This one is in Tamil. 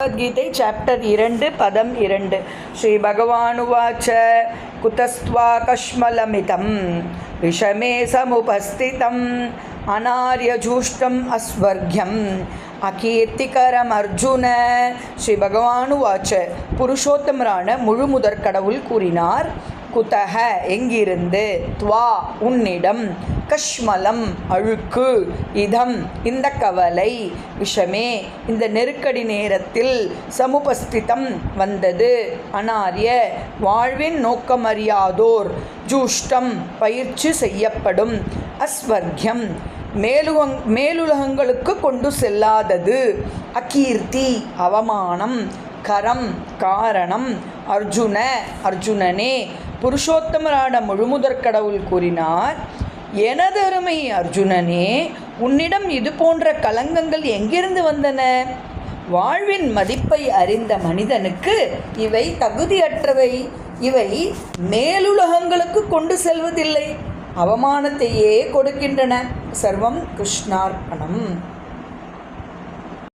भगवद्गीते चैप्टर 2 पदम 2 श्री भगवानुवाच कुतस्त्वा कश्मलमितं विषमे समुपस्थितम् अनार्यजुष्टम् अस्वर्ग्यम् அகீர்த்திகரம் அர்ஜுன. ஸ்ரீ பகவானுவாச்ச, புருஷோத்தமரான முழுமுதற் கடவுள் கூறினார். குதஹ எங்கிருந்து, துவா உன்னிடம், கஷ்மலம் அழுக்கு, இதம் இந்த கவலை, விஷமே இந்த நெருக்கடி நேரத்தில், சமுபஸ்திதம் வந்தது, அனாரிய வாழ்வின் நோக்கமறியாதோர், ஜூஷ்டம் பயிற்சி செய்யப்படும், அஸ்வர்க்யம் மேலுலகங்களுக்கு கொண்டு செல்லாதது, அகீர்த்தி அவமானம், கரம் காரணம், அர்ஜுன அர்ஜுனனே. புருஷோத்தமரான முழுமுதற் கடவுள் கூறினார், எனது அருமை அர்ஜுனனே, உன்னிடம் இது போன்ற கலங்கங்கள் எங்கிருந்து வந்தன? வாழ்வின் மதிப்பை அறிந்த மனிதனுக்கு இவை தகுதியற்றவை. இவை மேலுலகங்களுக்கு கொண்டு செல்வதில்லை, அவமானத்தையே கொடுக்கின்றன. சர்வம் கிருஷ்ணார்ப்பணம்.